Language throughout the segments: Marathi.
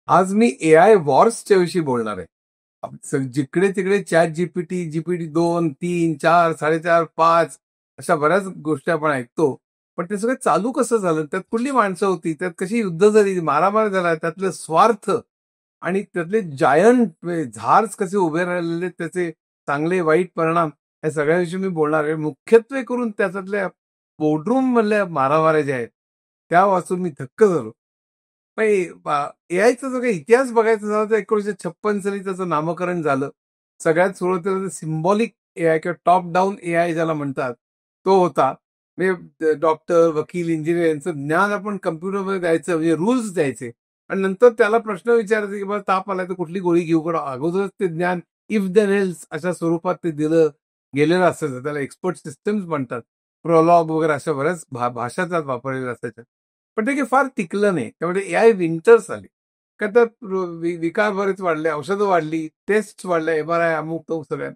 आज मी एआय वॉर्सच्या विषयी बोलणार आहे. जिकडे तिकडे चॅट जीपीटी, जीपीटी 2, 3, 4, 4.5, 5 अशा बऱ्याच गोष्टी आपण ऐकतो. पण ते सगळं चालू कसं झालं? त्यात कुठली माणसं होती? त्यात कशी युद्ध झाली, मारामार झाला, त्यातले स्वार्थ आणि त्यातले जायंट झार्स कसे उभे राहिलेले, त्याचे चांगले वाईट परिणाम या सगळ्याविषयी मी बोलणार आहे. मुख्यत्वे करून त्याच्यातल्या बोर्डरूम मधल्या मारामाऱ्या ज्या आहेत, त्या वाचून मी थक्क झालो. एआयचा जो काही इतिहास बघायचा झाला तर 1956 साली त्याचं नामकरण झालं. सगळ्यात सुरुवातीला सिम्बॉलिक एआय किंवा टॉप डाऊन एआय ज्याला म्हणतात, तो होता. म्हणजे डॉक्टर, वकील, इंजिनियर यांचं ज्ञान आपण कम्प्युटरमध्ये द्यायचं, म्हणजे रूल्स द्यायचे आणि नंतर त्याला प्रश्न विचारायचे की बाबा ताप आलाय तर कुठली गोळी घेऊ, पण अगोदरच ते ज्ञान इफ देन एल्स अशा स्वरूपात ते दिलं गेलेलं असायचं. त्याला एक्सपर्ट सिस्टम्स म्हणतात. प्रोलॉग वगैरे अशा बऱ्याच भाषा त्यात वापरलेल्या असायच्या. पण ते काही फार टिकलं नाही. त्यामुळे एआय विंटर्स आली. का तर विकार बरेच वाढले, औषधं वाढली, टेस्ट वाढल्या, एमआरआय अमुक तमुक सगळ्या.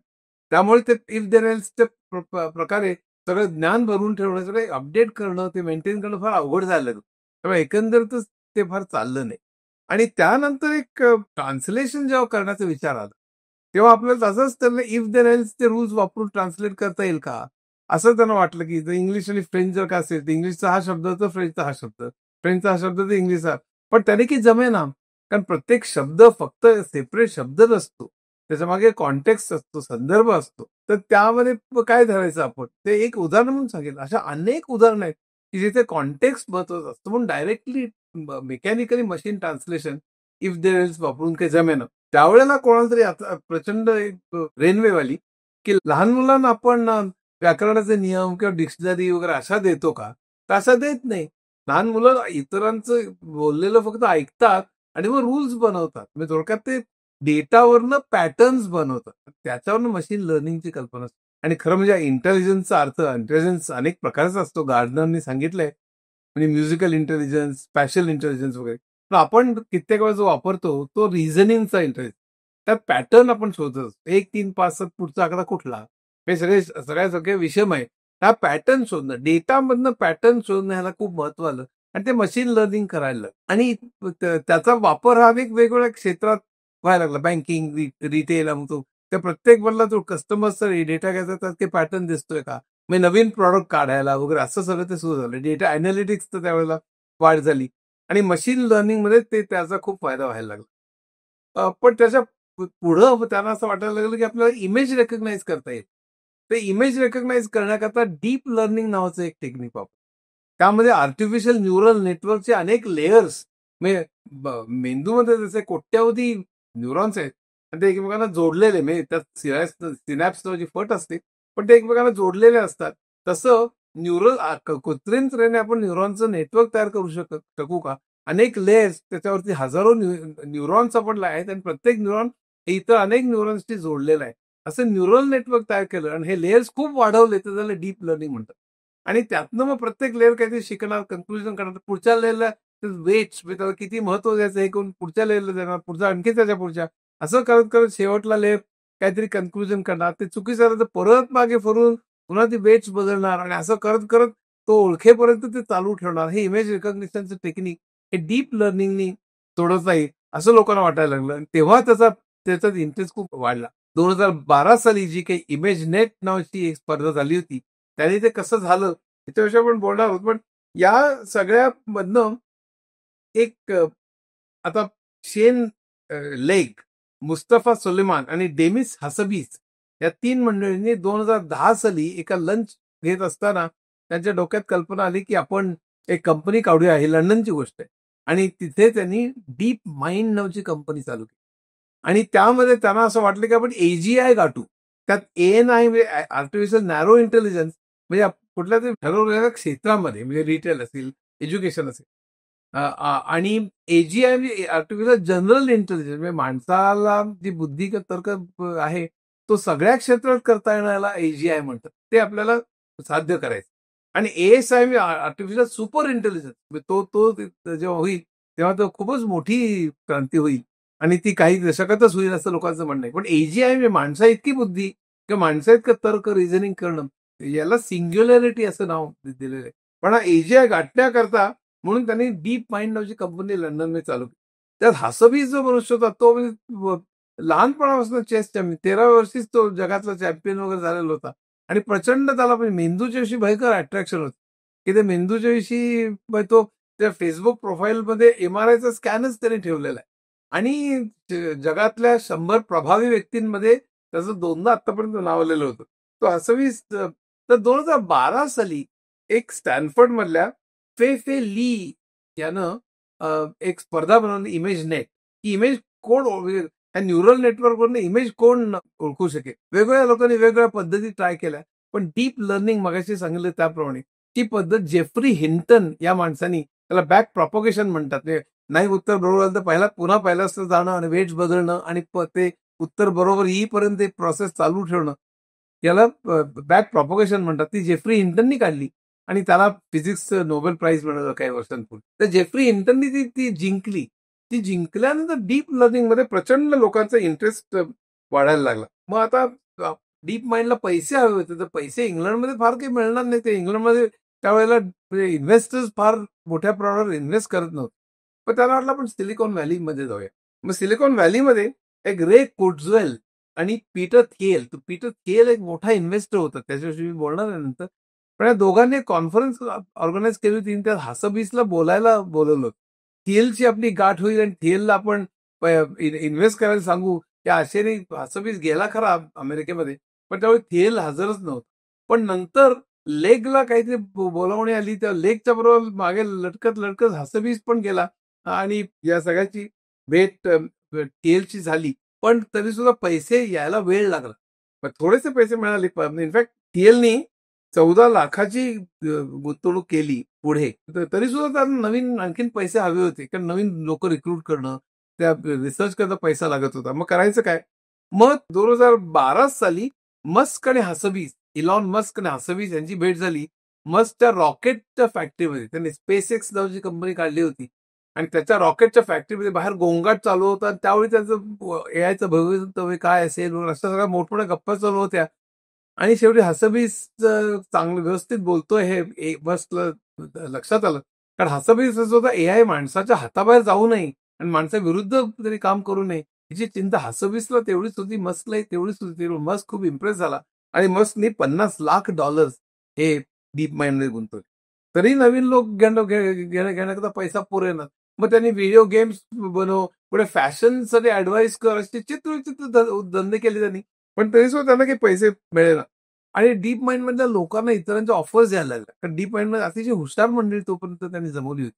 त्यामुळे ते इफ देन एल्सच्या प्रकारे सगळं ज्ञान भरून ठेवणं, सगळं अपडेट करणं, ते मेंटेन करणं फार अवघड झालं लागलं. त्यामुळे एकंदरीतच ते फार चाललं नाही. आणि त्यानंतर एक ट्रान्सलेशन जेव्हा करण्याचा विचार आला, तेव्हा आपल्याला तसंच त्यांना इफ देन एल्सचे रूल्स वापरून ट्रान्सलेट करता येईल का? असं त्यांना वाटलं की जर इंग्लिश आणि फ्रेंच जर का असेल तर इंग्लिशचा हा शब्द तर फ्रेंचचा हा शब्द, फ्रेंचचा हा शब्द तर इंग्लिशचा. पण त्याने की जमेना. कारण प्रत्येक शब्द फक्त सेपरेट शब्द नसतो. त्याच्यामागे कॉन्टेक्स्ट असतो, संदर्भ असतो. तर त्यामध्ये काय धरायचं आपण? ते एक उदाहरण म्हणून सांगेल. अशा अनेक उदाहरणं आहेत की जिथे कॉन्टेक्स्ट महत्वाचं असतं. म्हणून directly mechanically machine translation if there is वापरून काही जमेना. त्यावेळेला कोणाला तरी आता प्रचंड एक रेनवेवाली की लहान मुलांना आपण व्याकरणाचे नियम किंवा डिक्शनरी वगैरे अशा देतो का? तर अशा देत नाही. लहान मुलं इतरांचं बोललेलं फक्त ऐकतात आणि मग रूल्स बनवतात. म्हणजे थोडक्यात ते डेटावरनं पॅटर्न्स बनवतात. त्याच्यावरनं मशीन लर्निंगची कल्पना असते. आणि खरं म्हणजे इंटेलिजन्सचा अर्थ, इंटेलिजन्स अनेक प्रकारचा असतो. गार्डनरनी सांगितलंय. म्हणजे म्युझिकल इंटेलिजन्स, स्पॅशल इंटेलिजन्स वगैरे. पण आपण कित्येक वेळा जो वापरतो तो रिझनिंगचा इंटेलिजन्स. त्यात पॅटर्न आपण शोधत असतो. 1, 3, 5, 7 पुढचा आकडा कुठला? हे सगळे विषम आहे. हा पॅटर्न शोधणं, डेटामधनं पॅटर्न शोधणं ह्याला खूप महत्व आलं आणि ते मशीन लर्निंग करायला लागलं. आणि त्याचा वापर हा अनेक वेगवेगळ्या क्षेत्रात व्हायला लागला. बँकिंग, रिटेल अमुक त्या प्रत्येक बनला तो कस्टमरचा डेटा घ्यायचा, त्यात काही पॅटर्न दिसतोय का? मग नवीन प्रॉडक्ट काढायला वगैरे असं सगळं ते सुरू झालं. डेटा अॅनालिटिक्सचं त्यावेळेला वाढ झाली आणि मशीन लर्निंगमध्ये त्याचा खूप फायदा व्हायला लागला. पण त्याच्या पुढं त्यांना असं वाटायला लागलं की आपल्याला इमेज रेकग्नाइज करता येईल. ते इमेज रेकग्नाइज करण्याकरता डीप लर्निंग नावाचं एक टेक्निक वापर. त्यामध्ये आर्टिफिशियल न्यूरल नेटवर्कचे अनेक लेयर्स, म्हणजे मेंदूमध्ये जसे कोट्यावधी न्यूरॉन्स आहेत आणि ते एकमेकांना जोडलेले, म्हणजे त्यात सिनॅप्स नावाची फट असते, पण ते एकमेकांना जोडलेले असतात. तसं कृत्रिम तऱ्हेने आपण न्यूरॉनचं नेटवर्क तयार करू शकू का? अनेक लेयर्स, त्याच्यावरती हजारो न्यूरॉन्स आपण आहेत आणि प्रत्येक न्यूरॉन इतर अनेक न्यूरॉन्सशी जोडलेला आहे. असं न्यूरल नेटवर्क तयार केलं आणि हे लेयर्स खूप वाढवले तर त्याला डीप लर्निंग म्हणतात. आणि त्यातनं मग प्रत्येक लेअर काहीतरी शिकणार, कन्क्लुजन करणार, पुढच्या लेअरला वेट्स, त्याला किती महत्व द्यायचं हे करून पुढच्या लेअरला देणार, पुढचा आणखी त्याच्या पुढच्या, असं करत करत शेवटला लेअर काहीतरी कन्क्लुजन करणार. ते चुकीचं झालं तर परत मागे फिरून पुन्हा ती वेट्स बदलणार आणि असं करत करत तो ओळखेपर्यंत ते चालू ठेवणार. हे इमेज रिकॉग्निशनचं टेक्निक हे डीप लर्निंगनी सोडवता येईल असं लोकांना वाटायला लागलं. आणि तेव्हा त्याचा इंटरेस्ट खूप वाढला. 2012 साली जी काही इमेज नेट नावाची एक स्पर्धा झाली होती, त्याने ते कसं झालं याच्याविषयी आपण बोलणार आहोत. पण या सगळ्या मधनं एक आता शेन लेग, मुस्तफा सुलेमान आणि डेमिस हसबीस या 3 मंडळींनी 2010 साली एका लंच घेत असताना त्यांच्या डोक्यात कल्पना आली की आपण एक कंपनी काढूया. ही लंडनची गोष्ट आहे. आणि तिथे त्यांनी डीप माइंड नावाची कंपनी चालू केली. आणि त्यामध्ये त्यांना असं वाटलं की आपण एजीआय गाठू. त्यात एएनआय म्हणजे आर्टिफिशियल नॅरो इंटेलिजन्स, म्हणजे कुठल्या तरी ठरवलेल्या क्षेत्रामध्ये, म्हणजे रिटेल असेल, एज्युकेशन असेल, आणि एजीआय म्हणजे आर्टिफिशियल जनरल इंटेलिजन्स, म्हणजे माणसाला जी बुद्धी तर्क आहे तो सगळ्या क्षेत्रात करता येण्याला एजीआय म्हणतात. ते आपल्याला साध्य करायचं. आणि एएसआय म्हणजे आर्टिफिशियल सुपर इंटेलिजन्स, तो तो जेव्हा होईल तेव्हा तो खूपच मोठी क्रांती होईल आणि ती काही दशकातच होईल असं लोकांचं म्हणणं आहे. पण एजीआय म्हणजे माणसा इतकी बुद्धी किंवा माणसा इतकं तर्क, रिझनिंग करणं, याला सिंग्युलॅरिटी असं नाव दिलेलं आहे. पण हा एजीआय गाठण्याकरता म्हणून त्यांनी डीप माइंड नावाची कंपनी लंडनमध्ये चालू केली. त्यात हसबीस जो मनुष्य होता तो म्हणजे लहानपणापासून चेस चॅम्पियन 13व्या वर्षीच तो जगातला चॅम्पियन वगैरे झालेला होता. आणि प्रचंड त्याला म्हणजे मेंदूच्या विषयी भयंकर अट्रॅक्शन होतं, की ते मेंदूच्या विषयी तो त्या Facebook प्रोफाईलमध्ये एम-आर-आयचा स्कॅनच त्याने ठेवलेला आहे. आणि जगातल्या 100 प्रभावी व्यक्तींमध्ये त्याचं दोनदा आत्तापर्यंत नाव आलेलं होतं. तो हसवीस तर 2012 साली एक स्टॅनफोर्डमधल्या फे ली यानं एक स्पर्धा बनवली इमेज नेट. ही इमेज कोण त्या न्यूरल नेटवर्कवरून इमेज कोण ओळखू शकेल. वेगवेगळ्या लोकांनी वेगवेगळ्या पद्धती ट्राय केल्या. पण डीप लर्निंग मगाशी सांगितलं त्याप्रमाणे ती पद्धत जेफ्री हिंटन या माणसानी त्याला बॅक प्रॉपगेशन म्हणतात. नाही उत्तर बरोबर आलं तर पुन्हा पहिल्यापासून जाणं आणि वेट्स बदलणं आणि ते उत्तर बरोबर येईपर्यंत ते प्रोसेस चालू ठेवणं. याला बॅक प्रॉपगेशन म्हणतात. ती जेफ्री हिंटननी काढली आणि त्याला फिजिक्सचं नोबेल प्राइज मिळालं काही वर्षांपूर्वी. तर जेफ्री हिंटननी ती ती जिंकली. ती जिंकल्यानंतर डीप लर्निंगमध्ये प्रचंड लोकांचा इंटरेस्ट वाढायला लागला. मग आता डीप माइंडला पैसे हवे होते, तर पैसे इंग्लंडमध्ये फार काही मिळणार नाही. ते इंग्लंडमध्ये त्यावेळेला इन्व्हेस्टर्स फार मोठ्या प्रमाणावर इन्व्हेस्ट करत नव्हते. पण त्याला वाटलं आपण सिलिकॉन व्हॅलीमध्ये जाऊया. मग सिलिकॉन व्हॅलीमध्ये एक रे कुर्टझवेल आणि पीटर थिएल. तर पीटर थिएल एक मोठा इन्व्हेस्टर होता. त्याच्याविषयी मी बोलणार आहे नंतर. पण या दोघांनी कॉन्फरन्स ऑर्गनाईज केली होती आणि त्यात हसबीसला बोलायला बोलवलं. थिएलची आपली गाठ होईल आणि थिएलला आपण इन्व्हेस्ट करायला सांगू. त्या आशेने हसबीस गेला खरा अमेरिकेमध्ये, पण त्यावेळी थिएल हजरच नव्हता. पण नंतर लेगला काहीतरी बोलावणी आली. त्या लेगच्या बरोबर मागे लटकत लटकत हसबीस पण गेला आणि या सगळ्याची भेट थिएलची झाली. पण तरी सुद्धा पैसे यायला वेळ लागला. पण थोडेसे पैसे मिळाले. इनफॅक्ट थिएलनी 14 लाखाची गुंतवणूक केली पुढे. तरी सुद्धा त्यांना नवीन आणखीन पैसे हवे होते. कारण नवीन लोक रिक्रूट करणं, त्या रिसर्च करता पैसा लागत होता. मग करायचं काय? मग 2012 साली मस्क आणि हसबीस, इलॉन मस्क आणि हसबीस यांची भेट झाली. मस्कच्या रॉकेटच्या फॅक्टरीमध्ये. त्यांनी स्पेस एक्स नावाची कंपनी काढली होती आणि त्याच्या रॉकेटच्या फॅक्टरीमध्ये बाहेर गोंगाट चालू होता. त्यावेळी त्याचं एआयचं भवितव्य काय असेल अशा सगळ्या मोठमोठ्या गप्पा चालू होत्या. आणि शेवटी हसबीस चांगलं व्यवस्थित बोलतोय हे मस्कला लक्षात आलं. कारण हसबीस असं होता एआय माणसाच्या हाताबाहेर जाऊ नये आणि माणसाविरुद्ध तरी काम करू नये हिची चिंता हसबीसला तेवढीच होती, मस्कलाही तेवढीच होती. मस्क खूप इम्प्रेस झाला आणि मस्कनी $50 लाख हे डीप माइंडमध्ये गुंतवले. तरी नवीन लोक घेण्याकरता पैसा पुरेना. मग त्यांनी व्हिडिओ गेम्स बनव, पुढे फॅशनसाठी ऍडवाइस कर, असे चित्र धंदे केले त्यांनी. पण तरी सुद्धा त्यांना काही पैसे मिळेना. आणि डीप माइंड मधल्या लोकांना इतरांच्या ऑफर्स यायला लागल्या. कारण डीप माइंड मध्ये अतिशय हुशार मंडळी तोपर्यंत त्यांनी जमवली होती.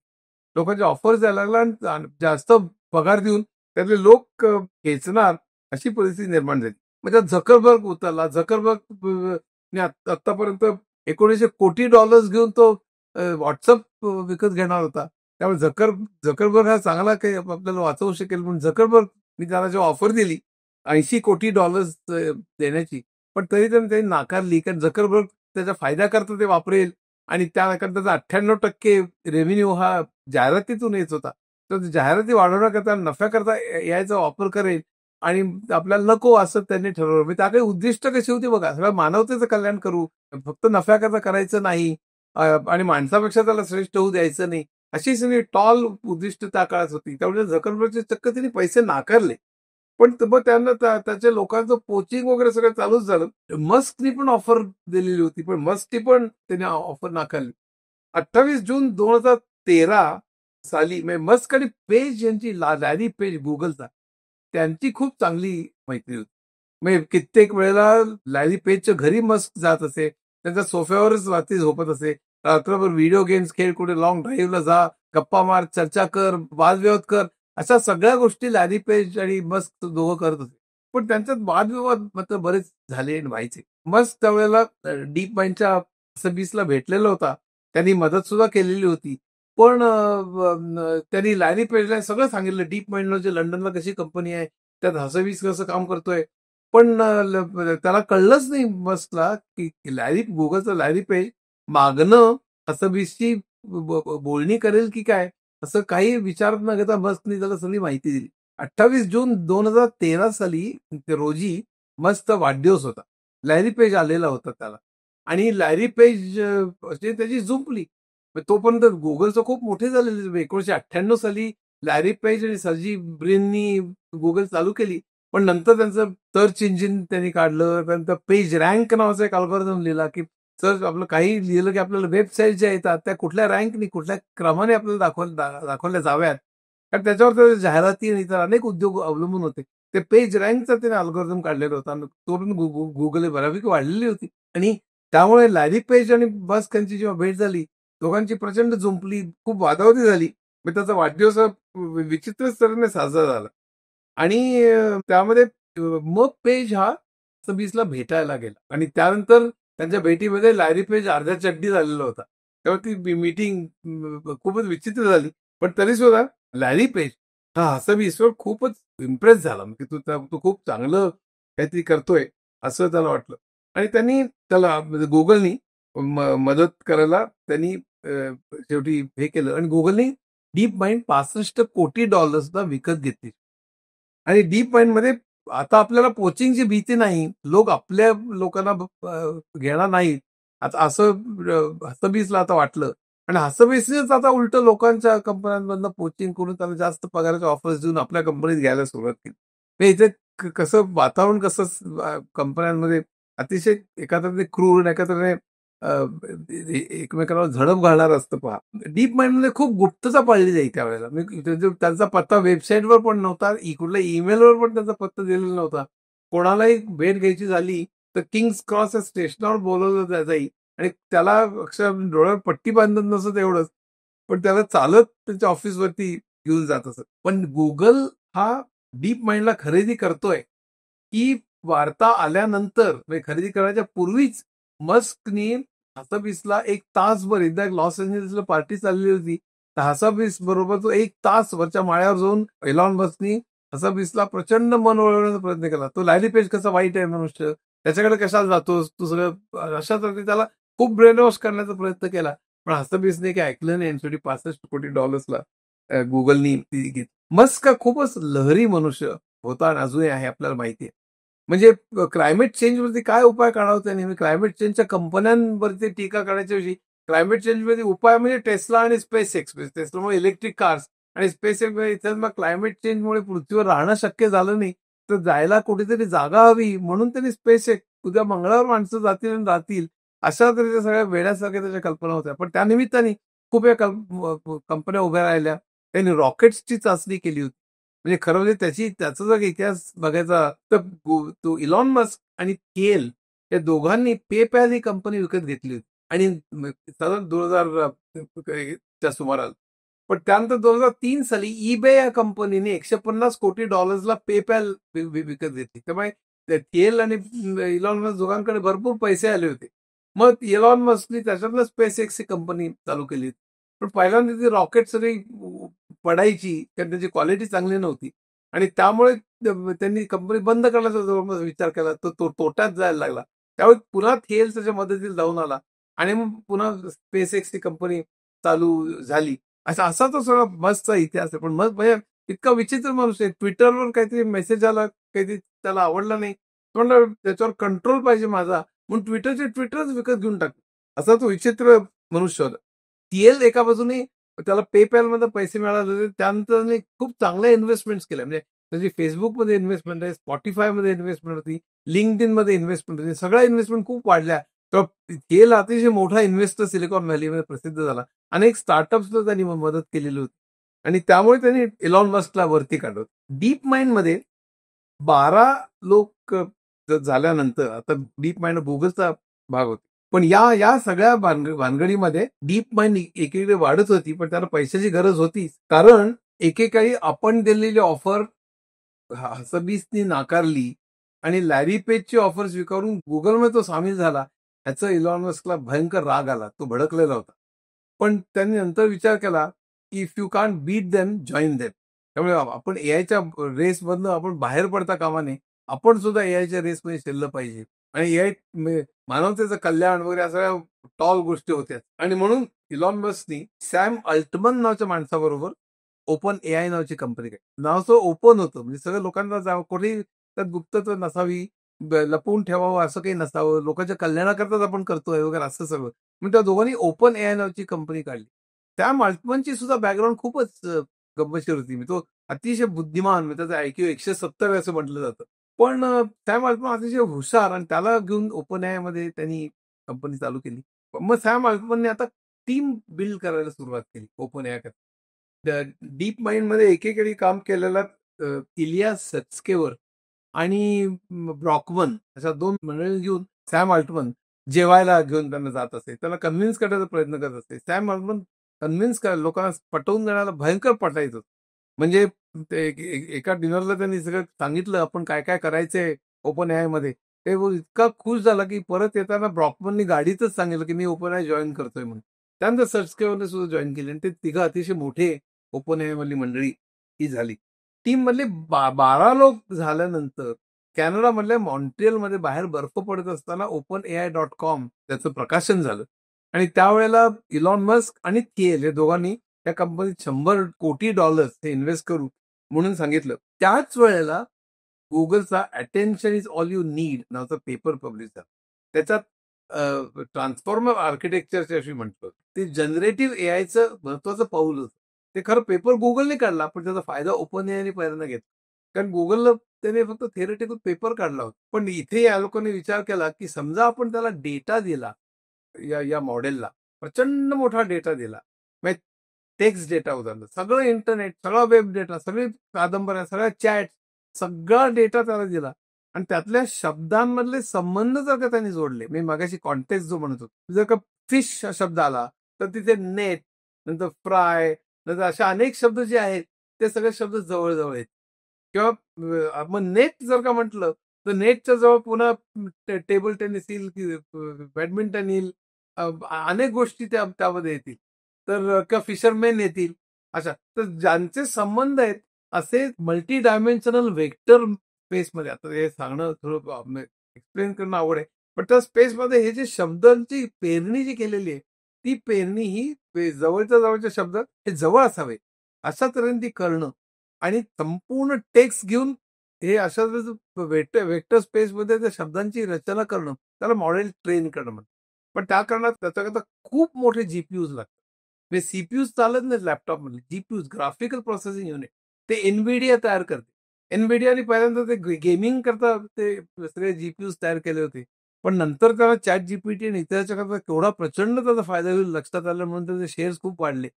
लोकांच्या ऑफर्स यायला लागला आणि जास्त पगार देऊन त्यातले लोक खेचणार अशी परिस्थिती निर्माण झाली. मग त्यात झकरबर्ग उतरला. झकरबर्ग आतापर्यंत $1900 कोटी घेऊन तो व्हॉट्सअप विकत घेणार होता. त्यामुळे झकरबर्ग हा चांगला काही आपल्याला वाचवू शकेल. पण झकरबर्ग मी त्याला जेव्हा ऑफर दिली $80 कोटी देण्याची, पण तरी त्यांनी नाकारली. कारण झकरबर्ग त्याच्या फायद्याकरता ते वापरेल आणि त्याकरता 98% रेव्हेन्यू हा जाहिरातीतून येत होता. तर जाहिराती वाढवण्याकरता नफ्याकरता याचा वापर करेल आणि आपल्याला नको असं त्यांनी ठरवलं. म्हणजे त्या काही उद्दिष्ट कशी होती बघा, सगळं मानवतेचं कल्याण करू, फक्त नफ्याकरता करायचं नाही आणि माणसापेक्षा त्याला श्रेष्ठ होऊ द्यायचं नाही, अशी सगळी टॉल उद्दिष्ट त्या काळात होती. त्यामुळे झकरबर्गचे चक्क त्यांनी पैसे नाकारले. पण मग त्यांना त्याच्या लोकांचं पोचिंग वगैरे सगळं चालूच झालं. मस्कनी पण ऑफर दिलेली होती, पण मस्कनी पण त्यांनी ऑफर नाकारली. 28 जून 2013 साली मस्क आणि पेज यांची लॅरी पेज गुगलचा त्यांची खूप चांगली मैत्री होती. म्हणजे कित्येक वेळेला लॅरी पेजच्या घरी मस्क जात असे. त्यांच्या सोफ्यावरच रात्री झोपत असे. रात्रभर व्हिडिओ गेम्स खेळ, कुठे लॉंग ड्राईव्हला जा, गप्पा मार, चर्चा कर, वादविवाद कर, अशा सगळ्या गोष्टी लॅरी पेज आणि मस्क दोघं करत होते. पण त्यांच्यात वादविवाद मात्र बरेच झाले आणि व्हायचे. मस्क त्यावेळेला डीप माइंडच्या हसबीसला भेटलेला होता. त्यांनी मदत सुद्धा केलेली होती. पण त्यांनी लॅरी पेजला सगळं सांगितलं. डीप माइंडला जे लंडनला कशी कंपनी आहे, त्यात हसबीस कसं काम करतोय. पण त्याला कळलंच नाही मस्कला की गुगलचं लॅरी पेज मागणं हसबीसची बोलणी करेल की काय, असं काही विचार न घेता मस्कनी त्याला सगळी माहिती दिली. 28 जून 2013 साली रोजी मस्कचा वाढदिवस होता. लॅरी पेज आलेला होता त्याला आणि लॅरी पेज त्याची जुंपली. तोपर्यंत गुगलचं खूप मोठे झालेले. 1998 साली लॅरी पेज आणि सर्जी ब्रिननी गुगल चालू केली, पण नंतर त्यांचं सर्च इंजिन त्यांनी काढलं. त्यानंतर पेज रँक नावाचा एक अल्गोरिदम लिहिला, की सर्च आपलं काही लिहिलं की आपल्याला वेबसाईट ज्या येतात त्या कुठल्या रँकनी, कुठल्या क्रमाने आपल्याला दाखवल्या जाव्यात. कारण त्याच्यावर त्या जाहिराती आणि इतर अनेक उद्योग अवलंबून होते. ते पेज रँकचा त्याने अल्गोरिदम काढलेला होता आणि तो पण गुगल बऱ्यापैकी वाढलेली होती. आणि त्यामुळे लॅरी पेज आणि मस्क यांची जेव्हा भेट झाली, दोघांची प्रचंड जुंपली, खूप वादावादी झाली. मग त्याचा वाढदिवस विचित्रच तऱ्हेने साजरा झाला. आणि त्यामध्ये मग पेज हा सतीशला भेटायला गेला आणि त्यानंतर त्यांच्या भेटीमध्ये लॅरी पेज अर्ध्या चड्डी झालेला होता. तेव्हा ती मीटिंग खूपच विचित्र झाली. पण तरी सुद्धा लॅरी पेज हा हसबीसवर खूपच इम्प्रेस झाला. म्हणजे तू खूप चांगलं काहीतरी करतोय असं त्याला वाटलं. आणि त्यांनी त्याला म्हणजे गुगलनी मदत करायला त्यांनी शेवटी हे केलं आणि गुगलनी डीप माइंड $65 कोटी विकत घेतली. आणि डीप माइंडमध्ये आता आपल्याला पोचिंगची भीती नाही. लोक आपल्या लोकांना घेणार नाहीत. आता असं हसबीसला आता वाटलं. आणि हसबीसनेच आता उलट लोकांच्या कंपन्यांमधनं पोचिंग करून त्याला जास्त पगाराच्या ऑफर्स देऊन आपल्या कंपनीत घ्यायला सुरुवात केली. म्हणजे इथे कसं वातावरण कसं कंपन्यांमध्ये अतिशय एखाद्याने क्रूर, एखाद्याने एकमेकांना झडप घालणार असतं पहा. डीप माइंडमध्ये खूप गुप्तता पाळली जाईल त्यावेळेला. त्यांचा पत्ता वेबसाईटवर पण नव्हता, कुठल्या ईमेलवर पण त्यांचा पत्ता दिलेला नव्हता. कोणालाही भेट घ्यायची झाली तर किंग्स क्रॉस या स्टेशनवर बोलवलं जाईल आणि त्याला अक्षर डोळ्यावर पट्टी बांधत नसत एवढंच, पण त्याला चालत त्यांच्या ऑफिसवरती घेऊन जात असत. पण गुगल हा डीप माइंडला खरेदी करतोय ही वार्ता आल्यानंतर, म्हणजे खरेदी करण्याच्या पूर्वीच मस्कनी हसबीसला एक तासभर, एकदा लॉस एंजल्सला पार्टी चालली होती, तर हसबीस बरोबर तो एक तास वरच्या माळ्यावर जाऊन एलॉन मस्कनी हसबीसला प्रचंड मन वळवण्याचा प्रयत्न केला. तो लॅरी पेज कसा वाईट आहे मनुष्य, त्याच्याकडे कशाला जातोस तू, सगळं अशा तऱ्हेने त्याला खूप ब्रेन वॉश करण्याचा प्रयत्न केला. पण हसबीसने काही ऐकलं नाही आणि शेवटी $65 कोटी गुगलनी ती घेतली. मस्क हा खूपच लहरी मनुष्य होता आणि अजूनही आहे, आपल्याला माहिती आहे. म्हणजे क्लायमेट चेंजवरती काय उपाय काढावा त्यांनी, क्लायमेट चेंजच्या कंपन्यांवरती टीका करण्याच्या ऐवजी क्लायमेट चेंजमध्ये उपाय म्हणजे टेस्ला आणि स्पेस एक्स. टेस्लामुळे इलेक्ट्रिक कार्स आणि स्पेस एक्स, इथे मग क्लायमेट चेंजमुळे पृथ्वीवर राहणं शक्य झालं नाही, तर जायला कुठेतरी जागा हवी म्हणून त्यांनी स्पेस एक्स, उद्या मंगळावर माणसं जातील आणि राहतील, अशा तऱ्हेच्या सगळ्या वेड्यासारख्या त्याच्या कल्पना होत्या. पण त्यानिमित्ताने खूप या कंपन्या उभ्या राहिल्या. त्यांनी रॉकेट्सची चाचणी केली होती. म्हणजे खरं म्हणजे त्याचा जर इतिहास बघायचा तर तो इलॉन मस्क आणि थिएल या दोघांनी पेपॅल ही कंपनी विकत घेतली होती. आणि साधारण 2000 च्या सुमाराला. पण त्यानंतर 2003 साली ईबे या कंपनीने $150 कोटी पेपॅल विकत घेतली. त्यामुळे थिएल आणि इलॉन मस्क दोघांकडे भरपूर पैसे आले होते. मग इलॉन मस्कनी त्याच्यातलं स्पेस एक्स ही कंपनी चालू केली होती. पण पहिल्यांदा ती रॉकेट सगळी पडायची, कारण त्याची क्वालिटी चांगली नव्हती आणि त्यामुळे त्यांनी कंपनी बंद करण्याचा जवळपास विचार केला. तो तोट्यात जायला लागला. त्यावेळी पुन्हा थिएल त्याच्या मदतीला जाऊन आला आणि मग पुन्हा स्पेस एक्स ही कंपनी चालू झाली. असा तो सगळा मस्कचा इतिहास आहे. पण मस्त म्हणजे इतका विचित्र माणूस आहे. ट्विटरवर काहीतरी मेसेज आला, काहीतरी त्याला आवडला नाही, तो म्हणला त्याच्यावर कंट्रोल पाहिजे माझा, म्हणून ट्विटरच विकत घेऊन टाकलं. असा तो विचित्र मनुष्य होता. थिएल एका बाजूने त्याला पेपॅलमध्ये पैसे मिळाले होते, त्यानंतर त्यांनी खूप चांगल्या इन्व्हेस्टमेंट्स केल्या. म्हणजे त्याची फेसबुकमध्ये इन्व्हेस्टमेंट आहे, स्पॉटीफायमध्ये इन्व्हेस्टमेंट होती, लिंक्डइनमध्ये इन्व्हेस्टमेंट होती, सगळ्या इन्व्हेस्टमेंट खूप वाढल्या. तर थिएल अतिशय मोठा इन्व्हेस्टर सिलिकॉन व्हॅलीमध्ये प्रसिद्ध झाला. अनेक स्टार्टअप्सला त्यांनी मदत केलेली होती आणि त्यामुळे त्यांनी इलॉन मस्कला वरती काढलं. डीप माइंडमध्ये 12 लोक झाल्यानंतर आता डीप माइंड गुगलचा भाग होता. पण या या सगळ्या भानगडीमध्ये डीप माइंड एकीकडे वाढत होती, पण त्याला पैशाची गरज होती. कारण एकेकाळी आपण दिलेली ऑफर हसबीसनी नाकारली आणि लॅरी पेजची ऑफर स्वीकारून गुगलमध्ये तो सामील झाला. ह्याचा इलॉन मस्कला भयंकर राग आला. तो भडकलेला होता. पण त्यांनी नंतर विचार केला की if you can't beat them, join them. त्यामुळे आपण एआयच्या रेसमधनं आपण बाहेर पडता कामा नये. आपण सुद्धा एआयच्या रेसमध्ये शिरलं पाहिजे. आणि एआय मानवतेचं कल्याण वगैरे या सगळ्या टॉल गोष्टी होत्या. आणि म्हणून इलॉन मस्कनी सॅम अल्टमन नावाच्या माणसाबरोबर ओपन एआय नावाची कंपनी काढली. नाव असं ओपन होतं, म्हणजे सगळ्या लोकांना कोणी त्यात गुप्तत्व नसावी, लपवून ठेवावं असं काही नसावं, लोकांच्या कल्याणाकरताच आपण करतोय वगैरे असं सगळं. म्हणजे त्या दोघांनी ओपन एआय नावाची कंपनी काढली. त्या अल्टमनची सुद्धा बॅकग्राऊंड खूपच गंमतशीर होती. तो अतिशय बुद्धिमान, म्हणजे त्याचा आयक्यू 170 आहे असं म्हटलं जातं. पण सॅम अल्टमन अतिशय हुशार आणि त्याला घेऊन ओपन एआयमध्ये त्यांनी कंपनी चालू केली. मग सॅम अल्टमनने आता टीम बिल्ड करायला सुरुवात केली ओपन एआय. डीप माइंडमध्ये एकेकाळी काम केलेला इलिया सत्स्केवर आणि ब्रॉकमन अशा 2 मंडळी घेऊन सॅम अल्टमन जेवायला घेऊन त्यांना जात असे. त्यांना कन्व्हिन्स करण्याचा प्रयत्न करत असते. सॅम अल्टमन कन्व्हिन्स करायला, लोकांना पटवून देण्याला भयंकर पटायचं. म्हणजे ते एका डिनरला त्यांनी सगळं सांगितलं, आपण काय-काय करायचंय ओपन एआयमध्ये. ते इतका खुश झाला, की परत येताना ब्रॉकमननी गाडीतच सांगितलं, की मी ओपन एआय जॉइन करतोय म्हणून. त्यानंतर सत्स्केवरने सुद्धा जॉइन केली आणि ते तिघं अतिशय मोठे ओपन एआयमधली मंडळी ही झाली. टीममधले 12 लोक झाल्यानंतर कॅनडामधल्या मॉन्ट्रियलमध्ये बाहेर बर्फ पडत असताना OpenAI.com त्याचं प्रकाशन झालं आणि त्यावेळेला इलॉन मस्क आणि थिएल या दोघांनी त्या कंपनीत $100 कोटी हे इन्व्हेस्ट करू म्हणून सांगितलं. त्याच वेळेला गुगलचा attention is all you need नावाचा पेपर पब्लिश झाला. त्याच्यात ट्रान्सफॉर्मर आर्किटेक्चरच्या अशी म्हणतो. ते जनरेटिव्ह एआयचं महत्वाचं पाऊल होतं. ते खरं पेपर गुगलने काढला, पण त्याचा फायदा ओपन एआयने पहिल्यांदा घेतला. कारण गुगलला त्याने फक्त थेरटिकल पेपर काढला होता. पण इथे या लोकांनी विचार केला, की समजा आपण त्याला डेटा दिला, या मॉडेलला प्रचंड मोठा डेटा दिला. म्हणजे टेक्स्ट डेटा उदाहरण, सगळं इंटरनेट, सगळा वेब डेटा, सगळी कादंबऱ्या, सगळ्या चॅट, सगळा डेटा त्याला दिला आणि त्यातल्या शब्दांमधले संबंध जर का त्यांनी जोडले, मी मगाशी कॉन्टेक्स्ट जो म्हणत होतो, जर का फिश हा शब्द आला तर तिथे नेट, नंतर फ्राय, नंतर अशा अनेक शब्द जे आहेत ते सगळे शब्द जवळ आहेत. किंवा मग नेट जर का म्हटलं तर नेटच्या जवळ पुन्हा टेबल टेनिस येईल, की बॅडमिंटन येईल, अनेक गोष्टी त्यामध्ये येतील. तर किंवा फिशरमॅन येतील. अच्छा, तर ज्यांचे संबंध आहेत असे मल्टी डायमेन्शनल वेक्टर स्पेसमध्ये, आता हे सांगणं थोडं एक्सप्लेन करणं आवड आहे. पण त्या स्पेसमध्ये हे जे शब्दांची पेरणी जी केलेली आहे, ती पेरणी ही जवळच्या जवळचे शब्द हे जवळ असावे अशा तऱ्हेने ती करणं आणि संपूर्ण टेक्स्ट घेऊन हे अशा वेक्टर स्पेसमध्ये त्या शब्दांची रचना करणं, त्याला मॉडेल ट्रेन करणं म्हणतात. पण त्या कारणात त्याच्याकरता खूप मोठे जीपीयूज लागतात. म्हणजे सीपीयूज चालत नाही लॅपटॉपमध्ये. जीपीयूज, ग्राफिकल प्रोसेसिंग युनिट, ते एनव्हिडिया तयार करते. एनव्हिडियाने पहिल्यांदा ते गेमिंग करता ते सगळे जीपीयूज तयार केले होते. पण नंतर त्याला चॅट जीपीटी आणि इतरच्या करता केवढा प्रचंड त्याचा फायदा होईल लक्षात आलं, म्हणून त्याचे शेअर्स खूप वाढले.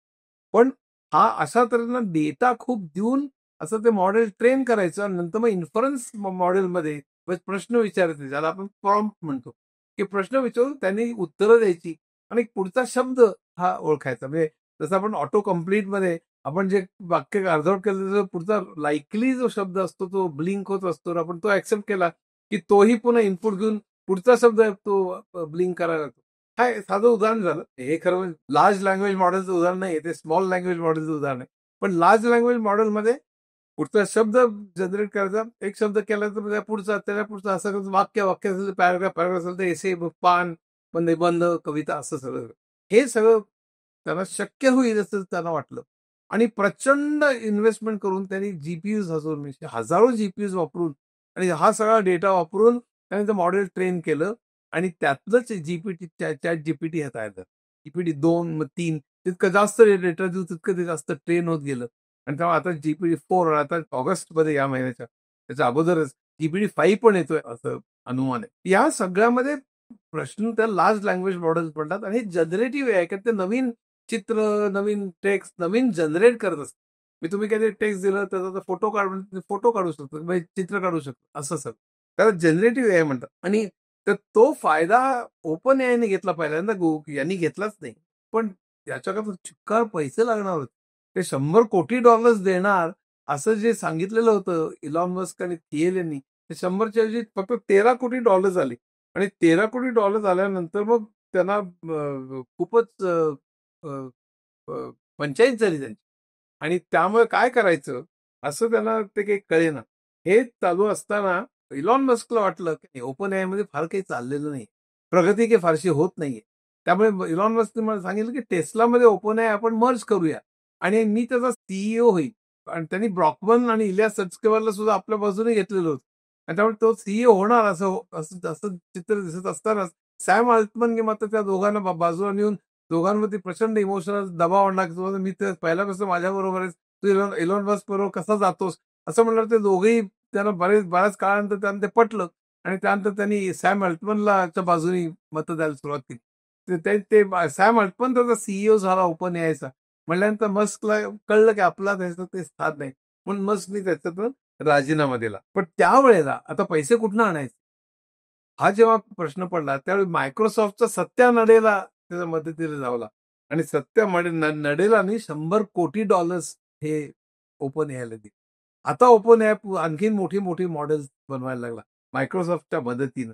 पण हा अशा तऱ्हेनं डेटा खूप देऊन असं ते मॉडेल ट्रेन करायचं आणि नंतर मग इन्फरन्स मॉडेलमध्ये प्रश्न विचारायचे, ज्याला आपण प्रॉम्प्ट म्हणतो, की प्रश्न विचारून त्यांनी उत्तरं द्यायची आणि पुढचा शब्द हा ओळखायचा. म्हणजे जसं आपण ऑटो कम्प्लीटमध्ये आपण जे वाक्य अर्धवट केलं त्याचा पुढचा लाईकली जो शब्द असतो तो ब्लिंक होत असतो, आपण तो ऍक्सेप्ट केला की तोही पुन्हा इनपुट घेऊन पुढचा शब्द तो ब्लिंक करायला लागतो. हा साधं उदाहरण झालं. हे खरं लार्ज लँग्वेज मॉडेलचं उदाहरण नाही, ते स्मॉल लँग्वेज मॉडेलचं उदाहरण आहे. पण लार्ज लँग्वेज मॉडेलमध्ये पुढचा शब्द जनरेट करायचा, एक शब्द केला तर त्याच्या पुढचा असं वाक्य असेल, पॅराग्राफ असेल तर एसे, पान, निबंध, कविता असं सगळं. हे सगळं त्यांना शक्य होईल असं त्यांना वाटलं आणि प्रचंड इन्व्हेस्टमेंट करून त्यांनी जीपीयूज हजारो जीपीयूज वापरून आणि हा सगळा डेटा वापरून त्यांनी ते मॉडेल ट्रेन केलं आणि त्यातलंच जीपीटी, चॅट जीपीटी हे तयार झालं. जीपीटी 2, मग 3, तितकं जास्त डेटा देऊ तितकं ते जास्त ट्रेन होत गेलं आणि तेव्हा आता जीपीटी 4 आता ऑगस्टमध्ये या महिन्याच्या, त्याच्या अगोदरच जीपीटी 5 पण येतोय असं अनुमान आहे. या सगळ्यामध्ये प्रश्न त्या लार्ज लँग्वेज मॉडेल्स म्हणतात आणि जनरेटिव्ह आहे, ते नवीन चित्र, नवीन टेक्स्ट, नवीन जनरेट करत असतं. मी तुम्ही काहीतरी टेक्स्ट दिलं त्याचा फोटो काढू शकतो, म्हणजे चित्र काढू शकतो, असं सगळं त्याला जनरेटिव्ह एआय म्हणतात. आणि तर तो फायदा ओपन एआयने घेतला पहिल्यांदा, यांनी घेतलाच नाही. पण त्याच्याकरता चिक्कार पैसे लागणार होते. ते $100 कोटी देणार असं जे सांगितलेलं होतं इलॉन मस्क आणि थिएल यांनी, ते 100च्या ऐवजी फक्त $13 कोटी आले आणि $13 कोटी आल्यानंतर मग त्यांना खूपच अ, अ, पंचायत झाली त्यांची आणि त्यामुळे काय करायचं असं त्यांना ते काही कळेना. हे चालू असताना इलॉन मस्कला वाटलं की ओपन एआयमध्ये फार काही चाललेलं नाही, प्रगती काही फारशी होत नाहीये. त्यामुळे इलॉन मस्कने मला सांगितलं की टेस्लामध्ये ओपन एआय आपण मर्ज करूया आणि मी त्याचा सीईओ होईल. आणि त्यांनी ब्रॉकमन आणि इलिया सत्स्केवरला सुद्धा आपल्या बाजूने घेतलेलं होतं आणि त्यामुळे तो सीईओ होणार असं असं असं चित्र दिसत असतानाच सॅम अल्टमनने मात्र त्या दोघांना बाजूला नेऊन दोघांवरती प्रचंड इमोशनल दबाव आणला, की मी तर पहिल्यापासून माझ्याबरोबर तू इलॉन मस्क बरोबर कसा जातोस असं म्हणलं. ते दोघेही त्यांना बऱ्याच काळानंतर त्यांना ते पटलं आणि त्यानंतर त्यांनी सॅम अल्टमनला च्या बाजूनी मतं द्यायला सुरुवात केली. सॅम अल्टमन त्याचा सीईओ झाला ओपन एआयचा. म्हणल्यानंतर मस्कला कळलं की आपला त्याचं ते स्थान नाही, म्हणून मस्कनी त्याच्यातून राजीनामा दिला. पण त्यावेळेला आता पैसे कुठनं आणायचे हा जेव्हा प्रश्न पडला त्यावेळी मायक्रोसॉफ्टचा सत्या नडेला त्याच्या मदतीला धावला आणि नडेलानी $100 कोटी हे ओपन एआयला दिले. आता ओपन एआय आणखीन मोठी मोठी मॉडेल्स बनवायला लागला मायक्रोसॉफ्टच्या मदतीनं.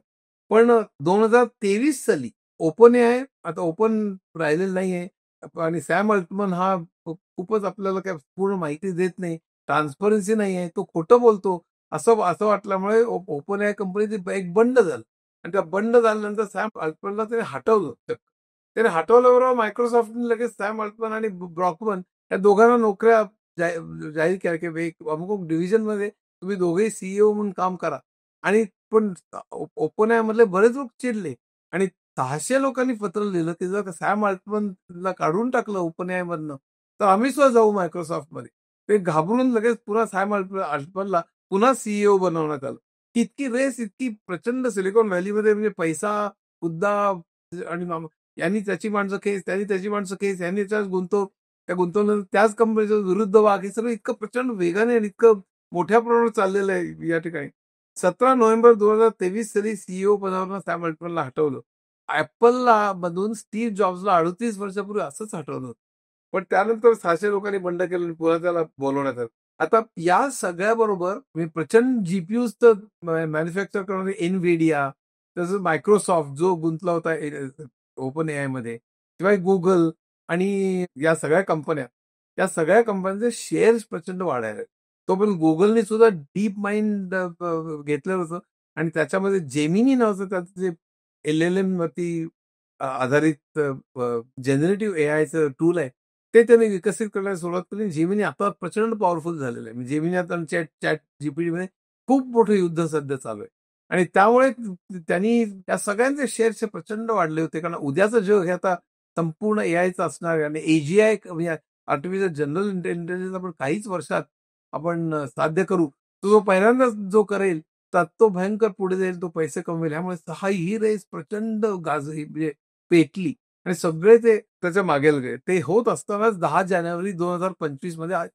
पण 2023 साली ओपन एआय आता ओपन राहिलेलं नाहीये आणि सॅम अल्टमन हा खूपच आपल्याला काय पूर्ण माहिती देत नाही, ट्रान्सपरन्सी नाही आहे, तो खोटं बोलतो असं असं वाटल्यामुळे ओपन एआय कंपनी एक बंड झालं आणि त्या बंड झाल्यानंतर सॅम अल्टमनला त्याने हटवलं. त्याने हटवल्याबरोबर मायक्रोसॉफ्टने लगेच सॅम अल्टमन आणि ब्रॉकमन या दोघांना नोकऱ्या जाहीर केल्या की अमुक डिव्हिजनमध्ये तुम्ही दोघेही सीईओ म्हणून काम करा. आणि पण ओपन एआय मधले बरेच लोक चिडले आणि 600 लोकांनी पत्र लिहिलं की जर सॅम अल्टमनला काढून टाकलं ओपन एआय मधनं तर आम्ही सुद्धा जाऊ मायक्रोसॉफ्टमध्ये. ते घाबरून लगेच पुन्हा सॅम अल्टमनला पुन्हा सीईओ बनवण्यात आलं. इतकी रेस इतकी प्रचंड सिलिकॉन व्हॅलीमध्ये म्हणजे पैसा, मुद्दा आणि यांनी त्याची माणसं खेच, त्यांनी त्याची माणसं खेच, यांनी त्याच्यात त्या गुंतवणूक त्याच कंपनीच्या विरुद्ध वाघ हे सगळं इतकं प्रचंड वेगाने आणि इतकं मोठ्या प्रमाणावर चाललेलं आहे या ठिकाणी. 17 नोव्हेंबर 2023 साली सीईओ पदावरून सॅम अल्टमनला हटवलं. ऍपलला मधून स्टीव्ह जॉब्सला 38 वर्षापूर्वी असंच हटवलं होतं. पण त्यानंतर 600 लोकांनी बंड केलं आणि पुन्हा त्याला बोलवण्यात आलं. आता या सगळ्याबरोबर म्हणजे प्रचंड जीपीयूज तर मॅन्युफॅक्चर करणारे एनव्हिडिया, तसंच मायक्रोसॉफ्ट जो गुंतला होता ओपन एआय मध्ये, शिवाय गुगल आणि या सगळ्या कंपन्यांचे शेअर्स प्रचंड वाढायला लागले. तो पण गुगलने सुद्धा डीप माइंड घेतलं होतं आणि त्याच्यामध्ये जेमिनी नावाचं त्याचं जे LLM वरती आधारित जनरेटिव्ह एआयचं टूल आहे ते त्यांनी विकसित करण्यास सुरुवात केली. जेमिनी आता प्रचंड पॉवरफुल झालेलं आहे. जेमिनी आता चॅट जीपीटी मध्ये खूप मोठं युद्ध सध्या चालू आहे आणि त्यामुळे त्यांनी या सगळ्यांचे शेअर्स प्रचंड वाढले होते. कारण उद्याचं जग हे आता संपूर्ण एआयचं असणार आहे आणि एजीआय म्हणजे आर्टिफिशियल जनरल इंटेलिजन्स आपण काहीच वर्षात आपण साध्य करू. तो जो पहिल्यांदाच जो करेल तर तो भयंकर पुढे जाईल, तो पैसे कमवेल. ह्यामुळे ही रेस प्रचंड गाजली म्हणजे पेटली आणि सगळे ते त्याच्या मागे लागले. ते होत असतानाच 10 जानेवारी 2025 मध्ये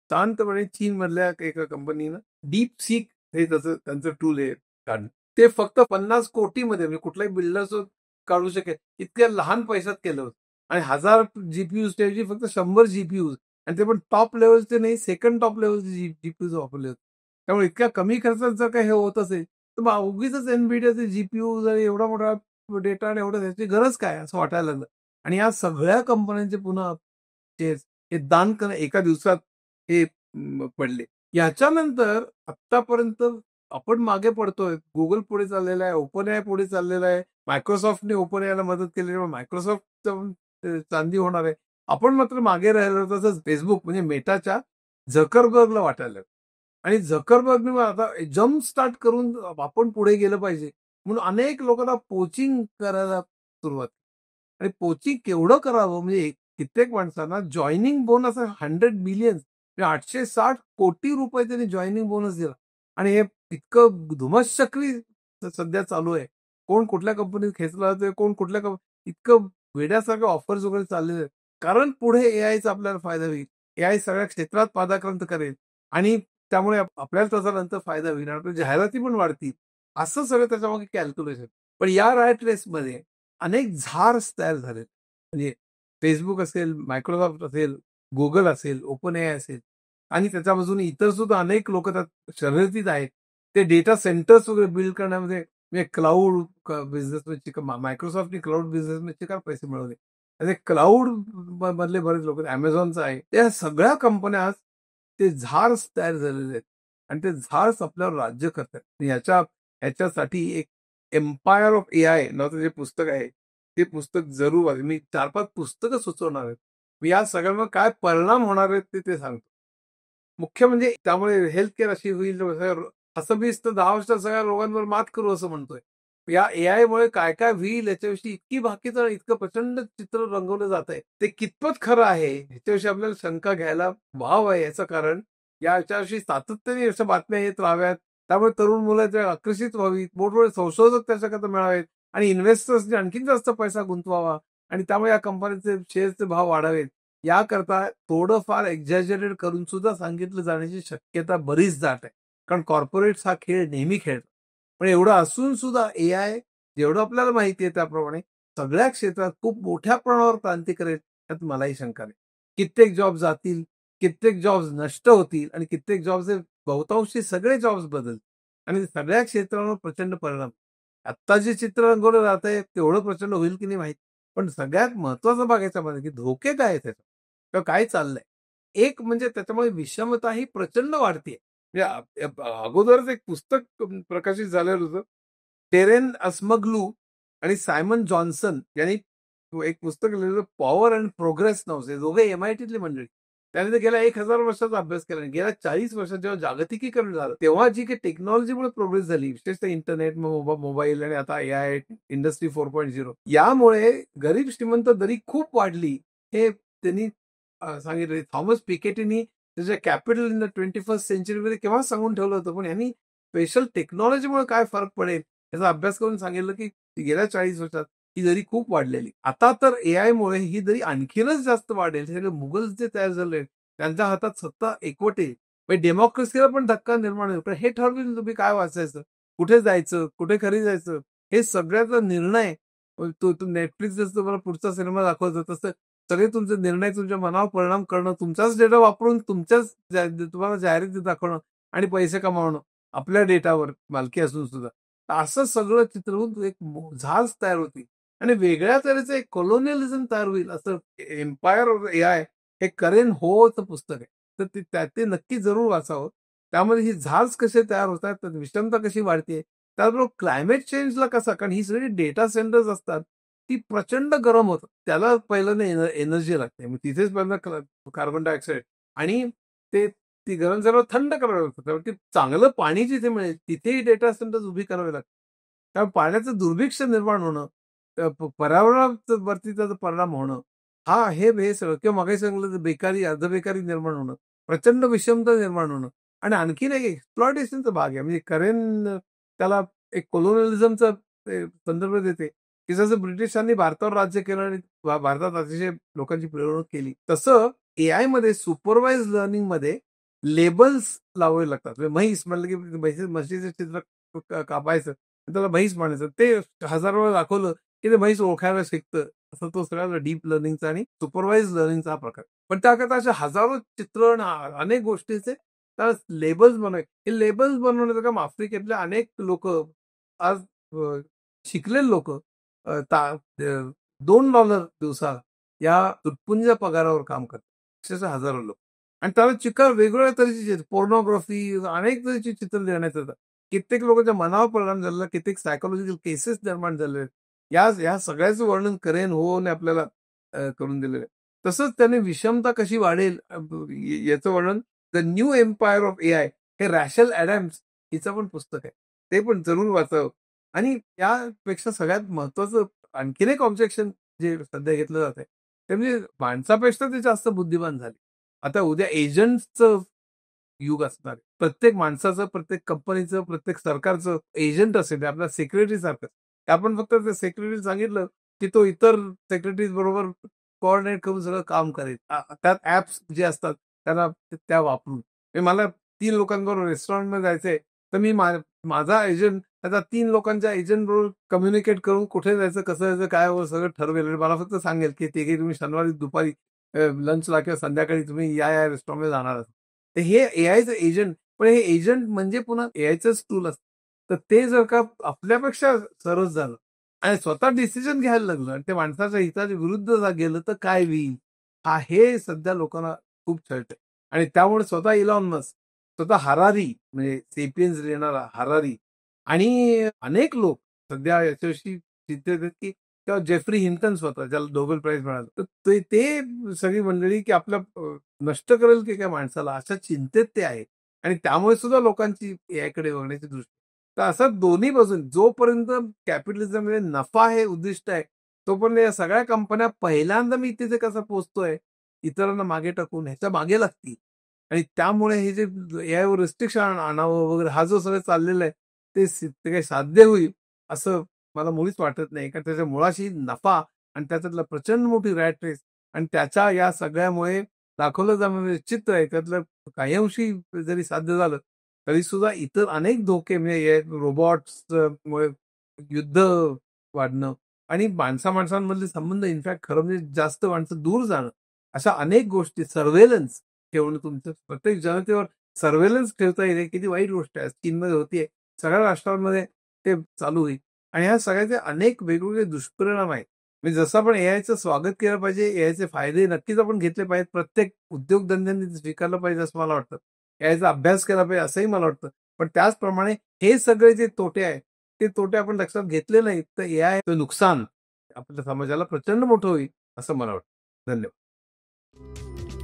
शांतपणे चीन मधल्या एका कंपनीनं डीप सीक हे त्यांचं टूल आहे काढलं. ते फक्त 50 कोटीमध्ये म्हणजे कुठलाही बिल्डर काढू शकेल इतक्या लहान पैशात केलं होतं आणि 1000 जीपीयूज ऐवजी फक्त 100 जीपीयूज आणि ते पण टॉप लेवलचे नाही, सेकंड टॉप लेवलचे जीपीयूज वापरले होते. त्यामुळे इतक्या कमी खर्चात जर काही हे होत असेल तर मग उगीच एनव्हिडियाचे जीपीयूज आणि एवढा मोठा डेटा आणि एवढं त्याची गरज काय असं वाटायला लागलं. आणि या सगळ्या कंपन्यांचे पुन्हा शेअर्स हे दान एका दिवसात हे पडले. याच्यानंतर आतापर्यंत आपण मागे पडतोय. गुगल पुढे चाललेला आहे, ओपन एआय पुढे चाललेला आहे. मायक्रोसॉफ्टने ओपन एआयला मदत केली, मायक्रोसॉफ्ट चांदी होणार आहे. आपण मात्र मागे राहिलो. तसंच फेसबुक म्हणजे मेटाच्या झकरबर्गला वाटायला लागलं. आणि झकरबर्गने आता जम्प स्टार्ट करून आपण पुढे गेलं पाहिजे म्हणून अनेक लोकांना कोचिंग करायला सुरुवात केली. आणि कोचिंग केवढं करावं म्हणजे कित्येक माणसांना जॉईनिंग बोनस 100 मिलियन म्हणजे 860 कोटी रुपये त्यांनी जॉईनिंग बोनस दिला. आणि हे इतकं धुमश्चक्री सध्या चालू आहे. कोण कुठल्या कंपनीत खेचला जातोय, कोण कुठल्या इतकं वेड्यासारख्या ऑफर्स वगैरे चाललेले आहेत. कारण पुढे एआयचा आपल्याला फायदा होईल. एआय सगळ्या क्षेत्रात पादाक्रांत करेल आणि त्यामुळे आपल्याला त्याचा नंतर फायदा होईल आणि जाहिराती पण वाढतील. असं सगळं त्याच्यामागे कॅल्क्युलेशन. पण या रॅट रेसमध्ये अनेक झार्स तयार झाले. म्हणजे फेसबुक असेल, मायक्रोसॉफ्ट असेल, गुगल असेल, ओपन एआय असेल आणि त्याच्या बाजूने इतर सुद्धा अनेक लोक त्यात शर्यतीत आहेत. ते डेटा सेंटर्स वगैरे बिल्ड करण्यामध्ये म्हणजे क्लाउड बिझनेसचे मायक्रोसॉफ्टने क्लाउड बिझनेसचे काय पैसे मिळवले. क्लाउड मधले बरेच लोक अमेझॉनचं आहे. त्या सगळ्या कंपन्या आज ते झार्स तयार झालेले आहेत आणि ते झार्स आपल्यावर राज्य करतात. ह्याच्यासाठी एक एम्पायर ऑफ एआय नावाचं जे पुस्तक आहे ते पुस्तक जरूर वाचा. मी 4-5 पुस्तकं सुचवणार आहेत. मी या सगळ्यांवर काय परिणाम होणार आहेत ते सांगतो. मुख्य म्हणजे त्यामुळे हेल्थ केअर अशी होईल, असं 20 ते 10 वर्षात सगळ्या रोगांवर मात करू असं म्हणतोय. या एआयमुळे काय-काय होईल याच्याविषयी इतकी भाकीचं इतकं प्रचंड चित्र रंगवलं जातंय. ते कितपत खरं आहे ह्याच्याविषयी आपल्याला शंका घ्यायला वाव आहे. याचं कारण याच्याविषयी सातत्याने अशा बातम्या येत राहाव्यात. त्यामुळे तरुण मुलं त्या आकर्षित व्हावीत. मोठमोठे संशोधक त्याच्याकरता मिळावेत आणि इन्व्हेस्टर्सनी आणखीन जास्त पैसा गुंतवावा आणि त्यामुळे या कंपनीचे शेअर्सचे भाव वाढावेत. याकरता थोडंफार एक्झॅजरेट करून सुद्धा सांगितलं जाण्याची शक्यता बरीच दाट आहे. कारण कॉर्पोरेट्स हा खेळ नेहमी खेळतात. पण एवढं असून सुद्धा एआय जेवढं आपल्याला माहिती आहे त्याप्रमाणे सगळ्या क्षेत्रात खूप मोठ्या प्रमाणावर क्रांती करेल यात मलाही शंका नाही. कित्येक जॉब जातील, कित्येक जॉब्स नष्ट होतील आणि कित्येक जॉब्सचे बहुतांशी सगळे जॉब्स बदलतील आणि सगळ्या क्षेत्रांवर प्रचंड परिणाम. आत्ता जे चित्र रंगवलं जातंय तेवढं प्रचंड होईल की नाही माहिती. पण सगळ्यात महत्वाचा भाग याच्यामध्ये की धोके काय आहेत त्याच्यात किंवा काय चाललंय. एक म्हणजे त्याच्यामुळे विषमता ही प्रचंड वाढतीये. म्हणजे अगोदरच एक पुस्तक प्रकाशित झालेलं होतं. टेरेन अस्मग्लू आणि सायमन जॉन्सन यांनी एक पुस्तक लिहिलं पॉवर अँड प्रोग्रेस नावाचं. हे दोघे एमआयटीतली मंडळी. त्यांनी तर गेल्या 1000 वर्षाचा अभ्यास केला. गेल्या 40 वर्षात जेव्हा जागतिकीकरण झालं, तेव्हा जी काही टेक्नॉलॉजीमुळे प्रोग्रेस झाली, विशेषतः इंटरनेट, मोबाईल आणि आता एआय, इंडस्ट्री 4.0 यामुळे गरीब श्रीमंत दरी खूप वाढली. हे त्यांनी सांगितलं. थॉमस पिकेटीनी त्याच्या कॅपिटल इन द 21st सेंचुरीमध्ये केव्हा सांगून ठेवलं होतं. पण यांनी स्पेशल टेक्नॉलॉजीमुळे काय फरक पडेल याचा अभ्यास करून सांगितलं की गेल्या 40 वर्षात ही दरी खूप वाढलेली. आता तर एआयमुळे ही दरी आणखीनच जास्त वाढेल. सगळे मुघल्स जे तयार झाले त्यांच्या हातात सत्ता एकवटेल. म्हणजे डेमोक्रेसीला पण धक्का निर्माण होईल. पण हे ठरवेल तुम्ही काय वाचायचं, कुठे जायचं, कुठे खरेदायचं हे सगळ्याचा निर्णय तो नेटफ्लिक्स जसं तुम्हाला पुढचा सिनेमा दाखवतो तसं सगळे तुमचे निर्णय तुमच्या मनावर परिणाम करणं, तुमचाच डेटा वापरून तुमच्याच तुम्हाला जाहिराती दाखवणं आणि पैसे कमावणं आपल्या डेटावर मालकी असून सुद्धा. असं सगळं चित्र होऊन एक झाज तयार होती आणि वेगळ्या तऱ्हेचं एक कॉलोनियलिझम तयार होईल असं एम्पायर ऑफ एआय हे करेन होचं पुस्तक आहे. तर ते नक्की जरूर वाचावं. त्यामध्ये ही झाज कसे तयार होतात, तर विषमता कशी वाढते, त्याचबरोबर क्लायमेट चेंजला कसा कारण ही सगळी डेटा सेंटर्स असतात. ती प्रचंड गरम होतं. त्याला पहिल्यांदा एनर्जी लागते. मग तिथेच पहिल्यांदा कार्बन डायऑक्साईड आणि ते ती गरम झाल्यावर थंड करावी लागतं. त्यामुळे ते चांगलं पाणी जिथे मिळेल तिथेही डेटा सेंटर्स उभी करावी लागतात. त्यामुळे पाण्याचं दुर्भिक्ष्य निर्माण होणं, पर्यावरणावरती त्याचा परिणाम होणं, हे सगळं किंवा मगाशी सांगितलं बेकारी, अर्धबेकारी निर्माण होणं, प्रचंड विषमता निर्माण होणं आणि आणखीन एक एक्सप्लॉयटेशनचा भाग आहे. म्हणजे करेन त्याला एक कोलोनियलिझमचा संदर्भ देते. की जसं ब्रिटिशांनी भारतावर राज्य केलं आणि भारतात अतिशय लोकांची पिळवणूक केली. तसं एआय मध्ये सुपरवाइज लर्निंग मध्ये लेबल्स लावावे लागतात. म्हणजे म्हैस म्हणलं की म्हशीचं चित्र कापायचं त्याला म्हैस म्हणायचं. ते 1000 वेळा दाखवलं की ते म्हैस ओळखायला शिकतं. असं तो सगळा डीप लर्निंगचा आणि सुपरवाइज लर्निंगचा हा प्रकार. पण त्याकरता अशा हजारो चित्रण अनेक गोष्टीचे त्याला लेबल्स बनवायचे. हे लेबल्स बनवण्याचं काम आफ्रिकेतले अनेक लोक आज शिकलेले लोक $2 दिवसा या तुटपुंज पगारावर काम करतात. अक्षरशः हजारो लोक आणि त्याला वेगवेगळ्या तऱ्हेची पोर्नोग्राफी अनेक तऱ्हेची चित्र देण्यात येतात. कित्येक लोकांच्या मनावर परिणाम झालेला, कित्येक सायकोलॉजिकल केसेस निर्माण झालेले या सगळ्याचं वर्णन करेन होने आपल्याला करून दिलेलं आहे. तसंच त्याने विषमता कशी वाढेल याचं वर्णन the new empire of AI हे रॅशल ॲडम्स हिचं पण पुस्तक आहे. ते पण जरूर वाचावं. आणि यापेक्षा सगळ्यात महत्वाचं आणखीन एक ऑब्जेक्शन जे सध्या घेतलं जात आहे ते म्हणजे माणसापेक्षा ते जास्त बुद्धिमान झाले. आता उद्या एजंटचं युग असणार आहे. प्रत्येक माणसाचं, प्रत्येक कंपनीचं, प्रत्येक सरकारचं एजंट असेल ते आपल्या सेक्रेटरी सारखं. आपण फक्त ते सेक्रेटरी सांगितलं की तो इतर सेक्रेटरीज बरोबर कोऑर्डिनेट करून सगळं काम करेल. त्यात ऍप्स जे असतात त्यांना त्या वापरून. मला 3 लोकांबरोबर रेस्टॉरंटमध्ये जायचंय तर मी माझा एजंट आता 3 लोकांच्या एजंट बरोबर कम्युनिकेट करून कुठे जायचं, कसं जायचं, काय सगळं ठरवेल. मला फक्त सांगेल की तिघे तुम्ही शनिवारी दुपारी लंचला किंवा संध्याकाळी तुम्ही या रेस्टॉरंटमध्ये जाणार आहात. तर हे एआयचं एजंट पण हे एजंट म्हणजे पुन्हा एआयचंच टूल असतं. तर ते जर का आपल्यापेक्षा सरस झालं आणि स्वतः डिसिजन घ्यायला लागलं आणि ते माणसाच्या हिताच्या विरुद्ध गेलं तर काय होईल? हे सध्या लोकांना खूप छळतंय आणि त्यामुळे स्वतः इलॉन मस्क, स्वतः हरारी म्हणजे सेपियन्स लिहिणारा हरारी आणि अनेक लोक सध्या याच्याविषयी चिंतेत आहेत की किंवा जेफ्री हिंटन स्वतः ज्याला नोबेल प्राइज मिळालं तर ते सगळी मंडळी की आपल्या नष्ट करेल की काय माणसाला अशा चिंतेत ते आहे आणि त्यामुळे सुद्धा लोकांची एआयकडे बघण्याची दृष्टी तर असं दोन्ही बाजून जोपर्यंत कॅपिटलिझममध्ये नफा हे उद्दिष्ट आहे, तोपर्यंत या सगळ्या कंपन्या पहिल्यांदा मी तिथे कसं पोहोचतोय, इतरांना मागे टाकून ह्याच्या मागे लागतील. आणि त्यामुळे हे जे एआयवर रिस्ट्रिक्शन आणावं वगैरे हा जो सगळं चाललेला आहे, ते काही साध्य होईल असं मला मुळीच वाटत नाही. कारण त्याच्या मुळाशी नफा आणि त्याच्यातला प्रचंड मोठी रॅट रेस आणि त्याच्या या सगळ्यामुळे दाखवलं जाणारं चित्र आहे त्यातलं काही अंशी जरी साध्य झालं, तरी सुद्धा इतर अनेक धोके म्हणजे रोबोट्स मुळे युद्ध वाढणं आणि माणसा-माणसांमधले संबंध इनफॅक्ट खरं म्हणजे जास्त माणसं दूर जाणं, अशा अनेक गोष्टी सर्व्हेलन्स ठेवणं तुमचं प्रत्येक जनतेवर सर्व्हेलन्स ठेवता येईल किती वाईट गोष्ट आहे. चीनमध्ये होतीये. सगळ्या राष्ट्रांमध्ये ते चालू होईल आणि ह्या सगळ्याचे अनेक वेगवेगळे दुष्परिणाम आहेत. म्हणजे जसं आपण एआयचं स्वागत केलं पाहिजे, एआयचे फायदे नक्कीच आपण घेतले पाहिजेत. प्रत्येक उद्योगधंद्यांनी ते स्वीकारलं पाहिजे असं मला वाटतं. एआयचा अभ्यास केला पाहिजे असंही मला वाटतं. पण त्याचप्रमाणे हे सगळे जे तोटे आहेत, ते तोटे आपण लक्षात घेतले नाहीत, तर एआयचं नुकसान आपल्या समाजाला प्रचंड मोठं होईल असं मला वाटतं. धन्यवाद.